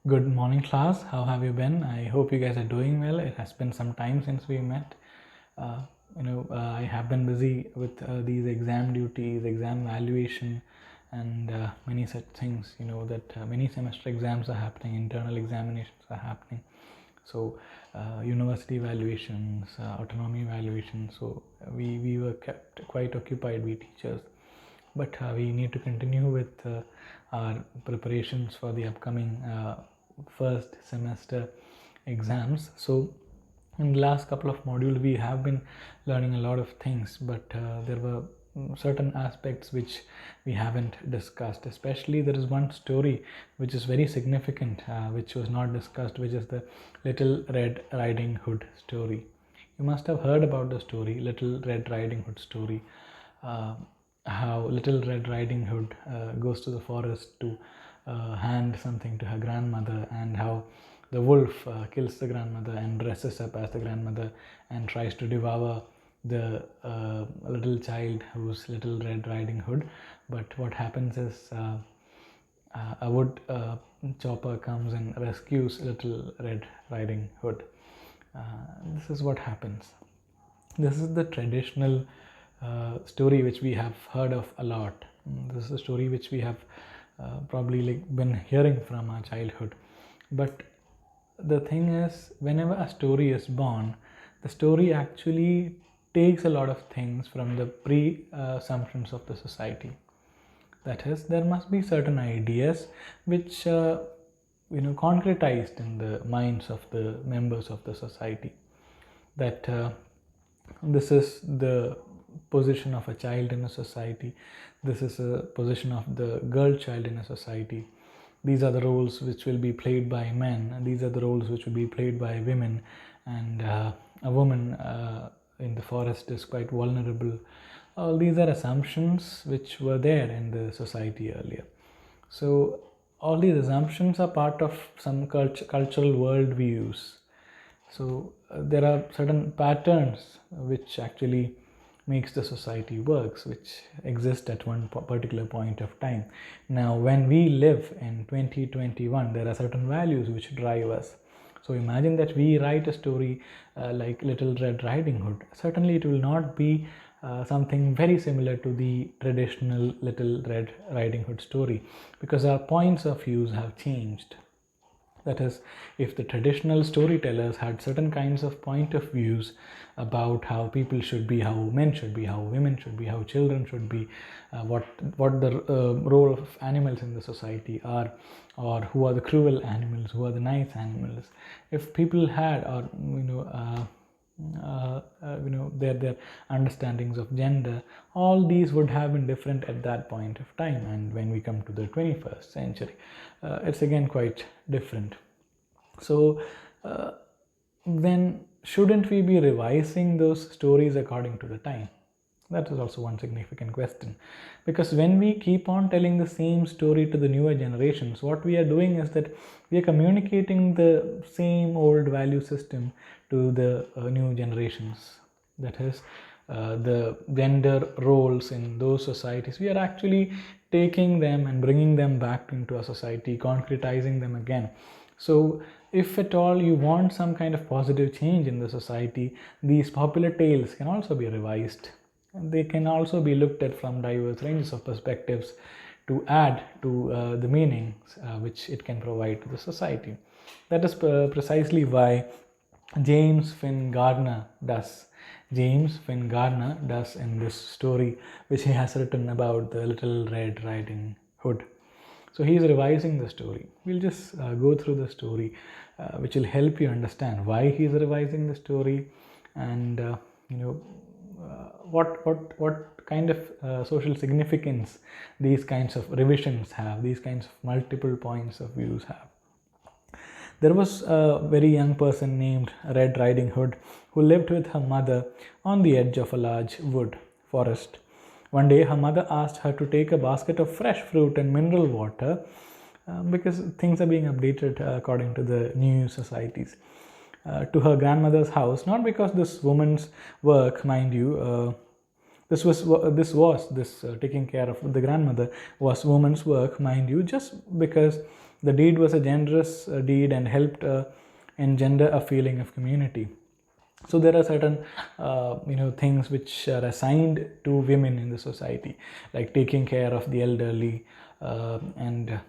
Good morning, class. How have you been? I hope you guys are doing well. It has been some time since we met. Uh, I have been busy with these exam duties, exam valuation, and many such things. That many semester exams are happening, internal examinations are happening. So, university evaluations, autonomy evaluations. So, we were kept quite occupied, we teachers. But we need to continue with our preparations for the upcoming first semester exams. So in the last couple of modules we have been learning a lot of things, but there were certain aspects which we haven't discussed. Especially there is one story which is very significant, which was not discussed, which is the Little Red Riding Hood story. You must have heard about the story, Little Red Riding Hood story. How Little Red Riding Hood goes to the forest to hand something to her grandmother, and how the wolf kills the grandmother and dresses up as the grandmother and tries to devour the little child who's Little Red Riding Hood. But what happens is a wood chopper comes and rescues Little Red Riding Hood. This is what happens. This is the traditional story which we have heard of a lot. This is a story which we have probably been hearing from our childhood. But the thing is, whenever a story is born, the story actually takes a lot of things from the pre-assumptions of the society. That is, there must be certain ideas which concretized in the minds of the members of the society. That this is the position of a child in a society. This is a position of the girl child in a society. These are the roles which will be played by men, and these are the roles which will be played by women. And a woman in the forest is quite vulnerable. All these are assumptions which were there in the society earlier. So all these assumptions are part of some cultural worldviews. So there are certain patterns which actually makes the society works, which exist at one particular point of time. Now, when we live in 2021, there are certain values which drive us. So imagine that we write a story like Little Red Riding Hood. Certainly it will not be something very similar to the traditional Little Red Riding Hood story, because our points of views have changed. That is, if the traditional storytellers had certain kinds of point of views about how people should be, how men should be, how women should be, how children should be, what the role of animals in the society are, or who are the cruel animals, who are the nice animals. If people had, or their understandings of gender, all these would have been different at that point of time. And when we come to the 21st century, it's again quite different. So then shouldn't we be revising those stories according to the time? That is also one significant question, because when we keep on telling the same story to the newer generations, what we are doing is that we are communicating the same old value system to the new generations. That is, the gender roles in those societies, we are actually taking them and bringing them back into a society, concretizing them again. So if at all you want some kind of positive change in the society, these popular tales can also be revised. They can also be looked at from diverse ranges of perspectives to add to the meanings which it can provide to the society. That is precisely why James Finn Garner does in this story which he has written about the Little Red Riding Hood. So he is revising the story. We'll just go through the story, which will help you understand why he is revising the story, and what kind of social significance these kinds of revisions have, these kinds of multiple points of views have. There was a very young person named Red Riding Hood who lived with her mother on the edge of a large wood forest. One day, her mother asked her to take a basket of fresh fruit and mineral water, because things are being updated according to the new societies, to her grandmother's house. Not because this woman's work, mind you, this taking care of the grandmother was woman's work, mind you, just because The deed was a generous deed and helped engender a feeling of community. So there are certain things which are assigned to women in the society, like taking care of the elderly, and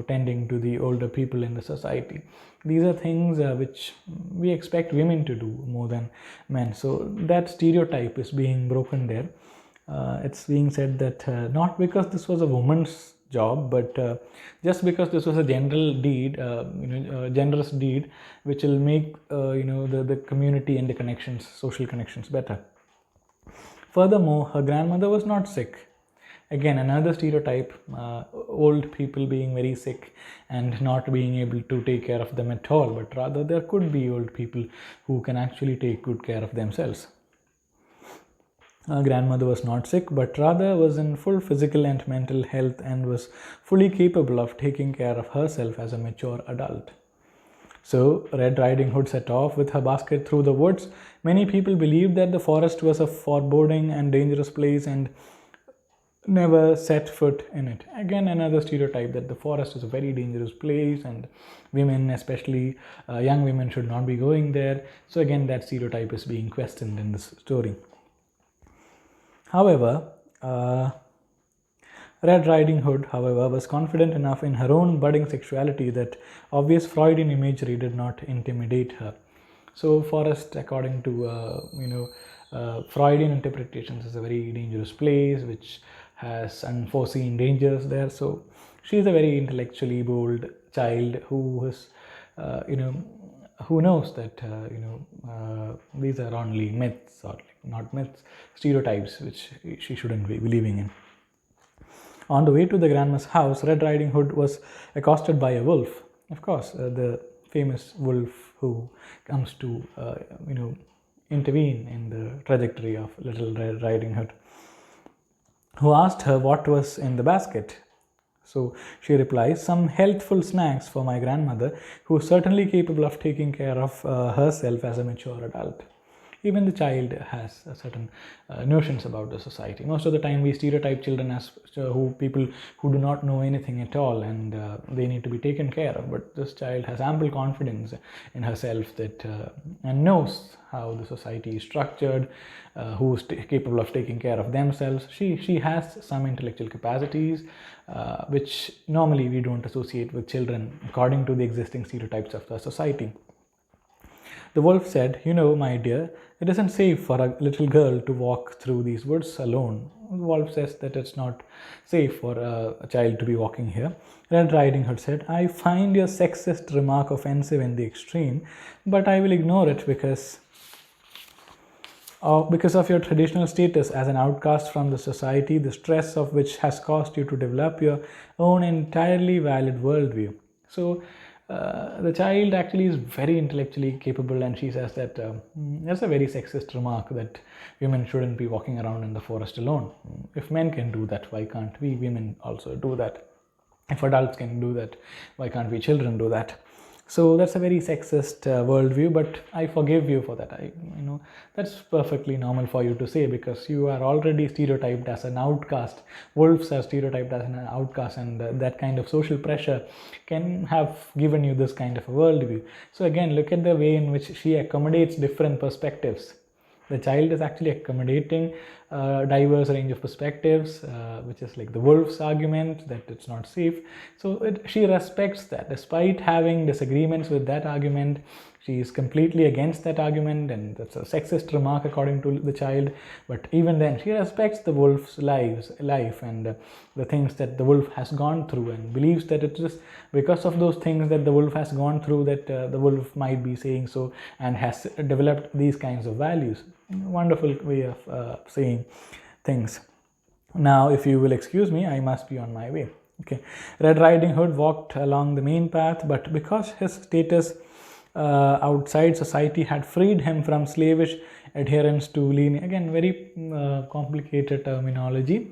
tending to the older people in the society. These are things which we expect women to do more than men. So that stereotype is being broken there. It's being said that not because this was a woman's job, but just because this was a general deed, generous deed, which will make the community and the connections, social connections, better. Furthermore, her grandmother was not sick. Again, another stereotype, old people being very sick and not being able to take care of them at all, but rather there could be old people who can actually take good care of themselves. Her grandmother was not sick, but rather was in full physical and mental health and was fully capable of taking care of herself as a mature adult. So, Red Riding Hood set off with her basket through the woods. Many people believed that the forest was a foreboding and dangerous place and never set foot in it. Again, another stereotype that the forest is a very dangerous place and women, especially young women, should not be going there. So, again, that stereotype is being questioned in this story. However, Red Riding Hood, however, was confident enough in her own budding sexuality that obvious Freudian imagery did not intimidate her. So, forest, according to Freudian interpretations, is a very dangerous place which has unforeseen dangers there. So, she is a very intellectually bold child who is, who knows that these are only myths, or not myths, stereotypes which she shouldn't be believing in. On the way to the grandma's house, Red Riding Hood was accosted by a wolf. Of course, the famous wolf who comes to intervene in the trajectory of Little Red Riding Hood, who asked her what was in the basket. So she replies, "Some healthful snacks for my grandmother, who is certainly capable of taking care of herself as a mature adult." Even the child has certain notions about the society. Most of the time we stereotype children as people who do not know anything at all, and they need to be taken care of. But this child has ample confidence in herself that and knows how the society is structured, who is capable of taking care of themselves. She has some intellectual capacities which normally we don't associate with children according to the existing stereotypes of the society. The wolf said, "My dear, it isn't safe for a little girl to walk through these woods alone." The wolf says that it's not safe for a child to be walking here. Red Riding Hood said, "I find your sexist remark offensive in the extreme, but I will ignore it because of your traditional status as an outcast from the society, the stress of which has caused you to develop your own entirely valid worldview." So, the child actually is very intellectually capable, and she says that that's a very sexist remark that women shouldn't be walking around in the forest alone. If men can do that, why can't we women also do that? If adults can do that, why can't we children do that? So that's a very sexist worldview, but I forgive you for that. That's perfectly normal for you to say, because you are already stereotyped as an outcast. Wolves are stereotyped as an outcast, and that kind of social pressure can have given you this kind of a worldview. So again, look at the way in which she accommodates different perspectives. The child is actually accommodating a diverse range of perspectives, which is like the wolf's argument that it's not safe. So she respects that. Despite having disagreements with that argument, she is completely against that argument, and that's a sexist remark according to the child. But even then, she respects the wolf's life and the things that the wolf has gone through, and believes that it's just because of those things that the wolf has gone through that the wolf might be saying so, and has developed these kinds of values. Wonderful way of saying things. Now, if you will excuse me, I must be on my way. Okay. Red Riding Hood walked along the main path, but because his status outside society had freed him from slavish adherence to linear, again very complicated terminology,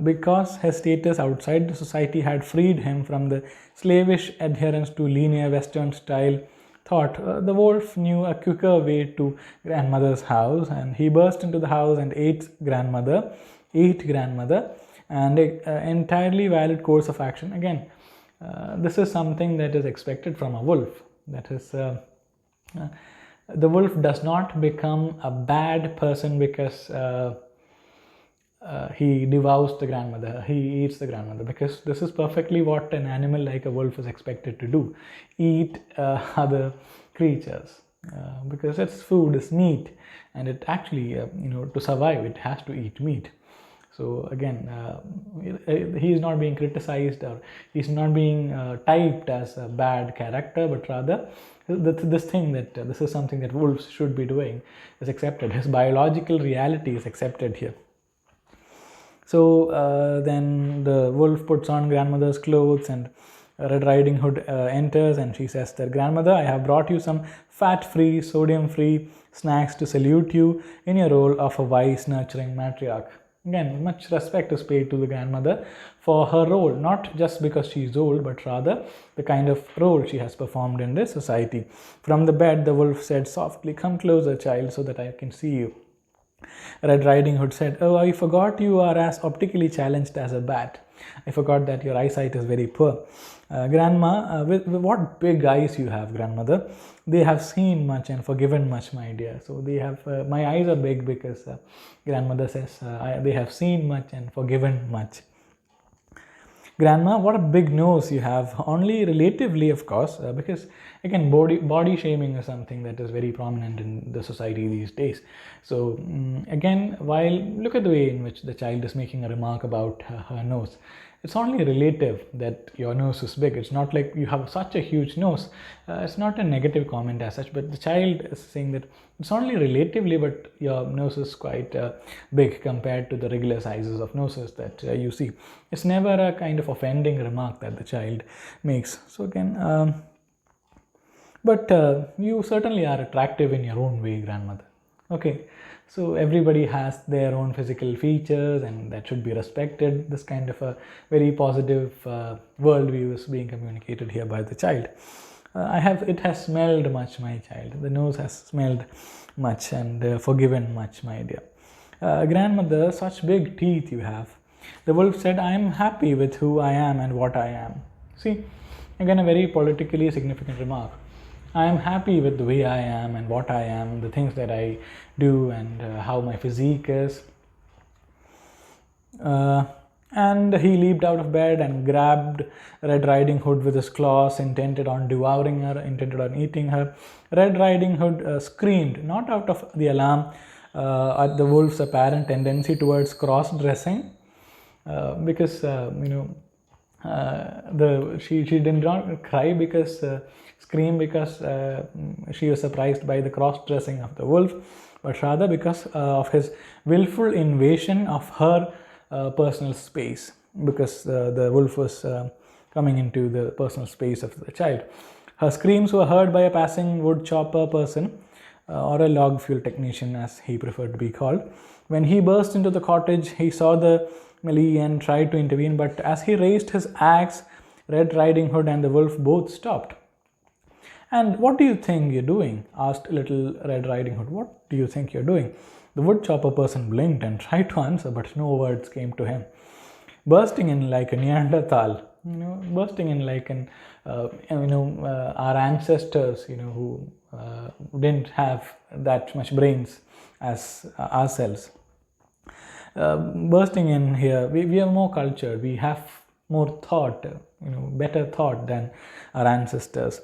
because his status outside the society had freed him from the slavish adherence to linear Western style thought, the wolf knew a quicker way to grandmother's house, and he burst into the house and ate grandmother, and an entirely valid course of action. Again, This is something that is expected from a wolf. That is, the wolf does not become a bad person because he devours the grandmother, he eats the grandmother, because this is perfectly what an animal like a wolf is expected to do: eat other creatures, because its food is meat, and it actually, to survive, it has to eat meat. So again, he is not being criticized, or he's not being typed as a bad character, but rather this thing that this is something that wolves should be doing is accepted. His biological reality is accepted here. So then the wolf puts on grandmother's clothes, and Red Riding Hood enters, and she says that, "Grandmother, I have brought you some fat-free, sodium-free snacks to salute you in your role of a wise, nurturing matriarch." Again, much respect is paid to the grandmother for her role, not just because she is old, but rather the kind of role she has performed in this society. From the bed, the wolf said softly, "Come closer, child, so that I can see you." Red Riding Hood said, "Oh, I forgot you are as optically challenged as a bat. I forgot that your eyesight is very poor." Grandma, with what big eyes you have, grandmother. They have seen much and forgiven much, my dear. So they have, my eyes are big because grandmother says, they have seen much and forgiven much. Grandma, what a big nose you have. Only relatively, of course, because again, body shaming is something that is very prominent in the society these days. So again, while look at the way in which the child is making a remark about her nose. It's only relative that your nose is big. It's not like you have such a huge nose. It's not a negative comment as such, but the child is saying that it's only relatively, but your nose is quite big compared to the regular sizes of noses that you see. It's never a kind of offending remark that the child makes. So again, but you certainly are attractive in your own way, grandmother. Okay, so everybody has their own physical features, and that should be respected. This kind of a very positive worldview is being communicated here by the child. It has smelled much, my child. The nose has smelled much and forgiven much, my dear. Grandmother, such big teeth you have. The wolf said, "I am happy with who I am and what I am." See, again, a very politically significant remark. I am happy with the way I am and what I am, the things that I do, and how my physique is. And he leaped out of bed and grabbed Red Riding Hood with his claws, intended on devouring her, intended on eating her. Red Riding Hood screamed, not out of the alarm at the wolf's apparent tendency towards cross-dressing, because she did not cry because scream because she was surprised by the cross-dressing of the wolf, but rather because of his willful invasion of her personal space, because the wolf was coming into the personal space of the child. Her screams were heard by a passing wood chopper person, or a log fuel technician as he preferred to be called. When he burst into the cottage, he saw the melee and tried to intervene, but as he raised his axe, Red Riding Hood and the wolf both stopped. "And what do you think you're doing?" asked little Red Riding Hood. "What do you think you're doing?" The wood chopper person blinked and tried to answer, but no words came to him. Bursting in like a Neanderthal, bursting in like an, our ancestors, who didn't have that much brains as ourselves. Bursting in here, we are more cultured, we have more thought, better thought than our ancestors.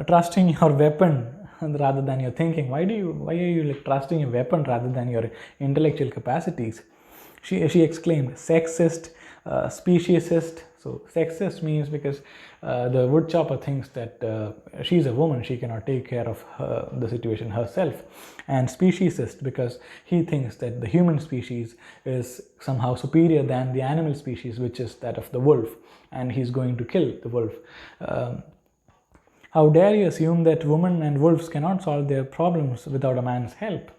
Trusting your weapon rather than your thinking. Why are you like trusting your weapon rather than your intellectual capacities? She exclaimed, "Sexist, speciesist." So sexist means because the woodchopper thinks that she's a woman, she cannot take care of the situation herself, and speciesist because he thinks that the human species is somehow superior than the animal species, which is that of the wolf, and he's going to kill the wolf. How dare you assume that women and wolves cannot solve their problems without a man's help?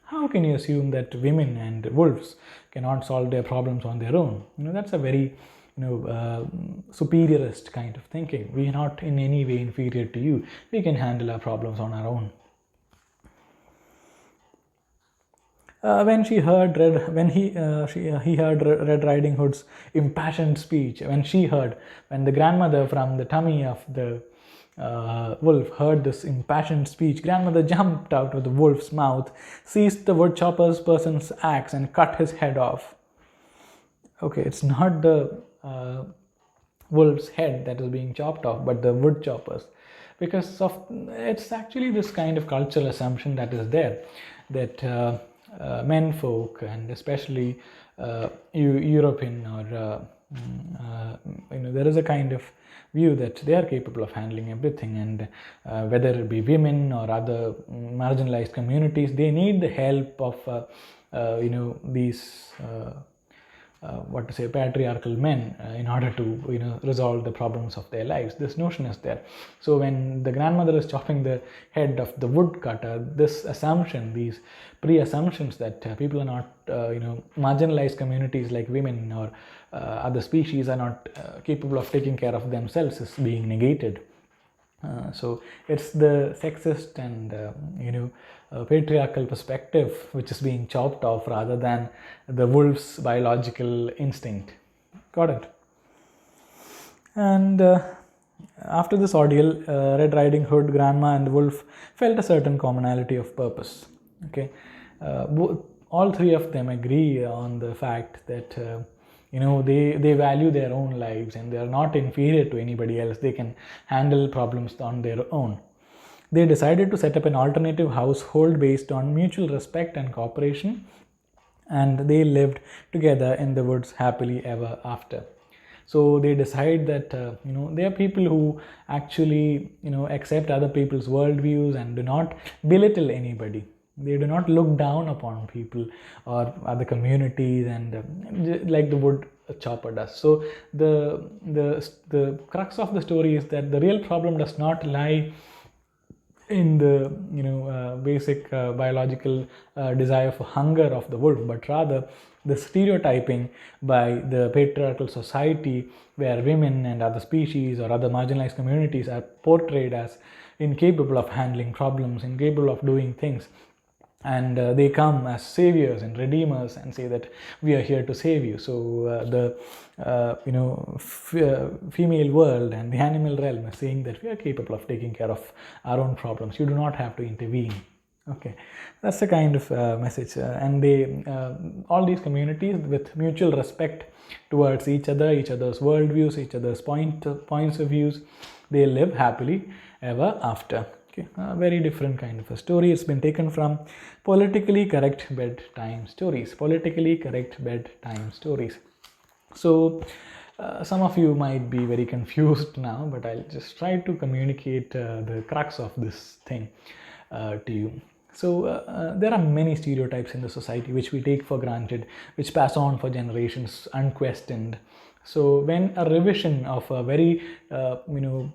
How can you assume that women and wolves cannot solve their problems on their own? That's a very superiorist kind of thinking. We are not in any way inferior to you. We can handle our problems on our own. When she heard Red, when he heard Red Riding Hood's impassioned speech, when the grandmother from the tummy of the wolf heard this impassioned speech, grandmother jumped out of the wolf's mouth, seized the wood chopper's person's axe, and cut his head off. Okay, it's not the wolf's head that is being chopped off, but the wood choppers, because of it's actually this kind of cultural assumption that is there, that men folk, and especially European or there is a kind of view that they are capable of handling everything, and whether it be women or other marginalized communities, they need the help of these patriarchal men in order to resolve the problems of their lives. This notion is there. So when the grandmother is chopping the head of the woodcutter, this assumption, these pre-assumptions that people are not marginalized communities like women or other species are not capable of taking care of themselves, is being negated. So it's the sexist and patriarchal perspective which is being chopped off, rather than the wolf's biological instinct. Got it? And after this ordeal, Red Riding Hood, Grandma, and the wolf felt a certain commonality of purpose. Okay, all three of them agree on the fact that they value their own lives, and they are not inferior to anybody else. They can handle problems on their own. They decided to set up an alternative household based on mutual respect and cooperation, and they lived together in the woods happily ever after. So they decide that they are people who actually accept other people's worldviews and do not belittle anybody. They do not look down upon people or other communities, and like the wood chopper does. So the crux of the story is that the real problem does not lie in the basic biological desire for hunger of the wolf, but rather the stereotyping by the patriarchal society, where women and other species or other marginalized communities are portrayed as incapable of handling problems, incapable of doing things. And they come as saviors and redeemers and say that we are here to save you. So the female world and the animal realm is saying that we are capable of taking care of our own problems. You do not have to intervene. Okay, that's the kind of message. And they, all these communities, with mutual respect towards each other's worldviews, each other's points of views, they live happily ever after. Okay, a very different kind of a story. It's been taken from politically correct bedtime stories. Politically correct bedtime stories. So some of you might be very confused now, but I'll just try to communicate the crux of this thing to you. So there are many stereotypes in the society which we take for granted, which pass on for generations unquestioned. So when a revision of a very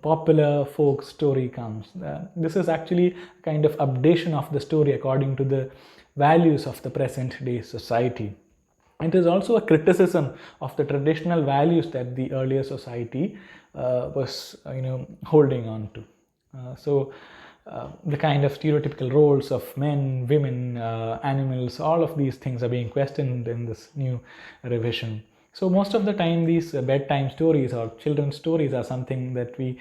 popular folk story comes, this is actually a kind of updation of the story according to the values of the present day society. It is also a criticism of the traditional values that the earlier society was holding on to. So the kind of stereotypical roles of men, women, animals, all of these things are being questioned in this new revision. So most of the time these bedtime stories or children's stories are something that we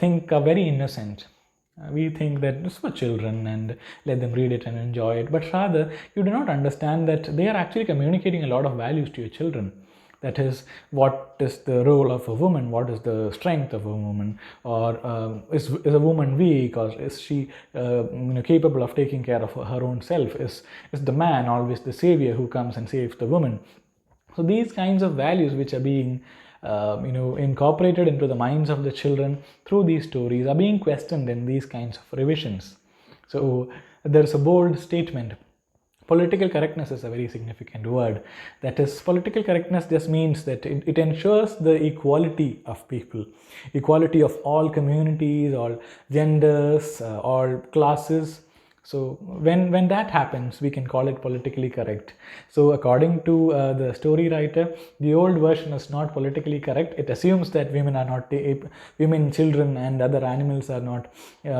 think are very innocent. We think that it's for children and let them read it and enjoy it. But rather, you do not understand that they are actually communicating a lot of values to your children. That is, what is the role of a woman? What is the strength of a woman? Or is a woman weak? Or is she capable of taking care of her own self? Is the man always the savior who comes and saves the woman? So these kinds of values which are being incorporated into the minds of the children through these stories are being questioned in these kinds of revisions. So there's a bold statement. Political correctness is a very significant word. That is, political correctness just means that it ensures the equality of people, equality of all communities, all genders, all classes. So when that happens, we can call it politically correct. So according to the story writer, the old version is not politically correct. It assumes that women are not women, children, and other animals are not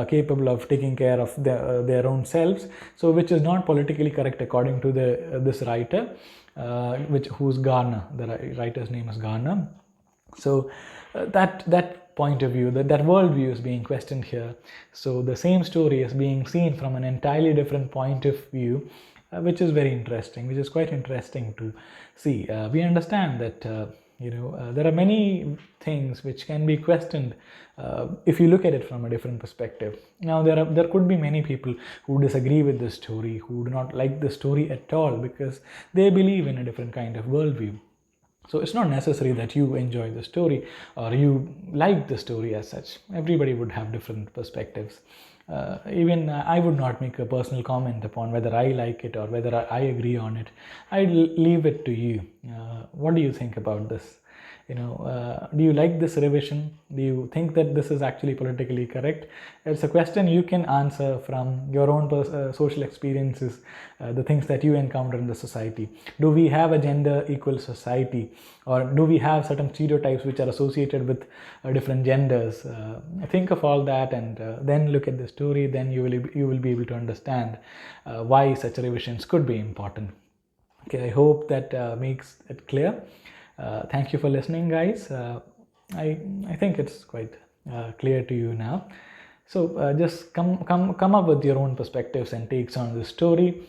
capable of taking care of their own selves. So which is not politically correct according to this writer, who's Garner. The writer's name is Garner. So that point of view, that worldview is being questioned here. So the same story is being seen from an entirely different point of view, which is very interesting, which is quite interesting to see. We understand that there are many things which can be questioned if you look at it from a different perspective. Now there could be many people who disagree with this story, who do not like the story at all because they believe in a different kind of worldview. So it's not necessary that you enjoy the story or you like the story as such. Everybody would have different perspectives. Even I would not make a personal comment upon whether I like it or whether I agree on it. I'd leave it to you. What do you think about this? Do you like this revision? Do you think that this is actually politically correct? It's a question you can answer from your own social experiences, the things that you encounter in the society. Do we have a gender equal society, or do we have certain stereotypes which are associated with different genders? Think of all that and then look at the story. Then you will be able to understand why such revisions could be important. Okay, I hope that makes it clear. Thank you for listening, guys. I think it's quite clear to you now. So just come up with your own perspectives and takes on this story,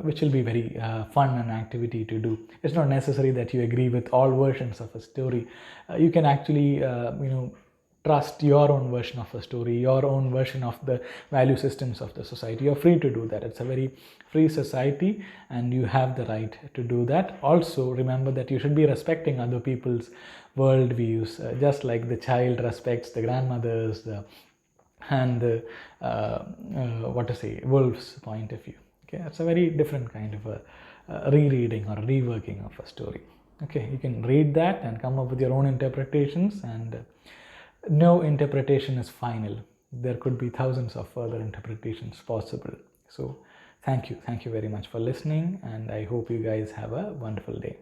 which will be very fun and activity to do. It's not necessary that you agree with all versions of a story. You can actually trust your own version of a story, your own version of the value systems of the society. You're free to do that. It's a very free society and you have the right to do that. Also, remember that you should be respecting other people's worldviews, just like the child respects the grandmother's and the wolf's point of view. Okay, it's a very different kind of a rereading or reworking of a story. Okay, you can read that and come up with your own interpretations, and no interpretation is final. There could be thousands of further interpretations possible. So thank you very much for listening, and I hope you guys have a wonderful day.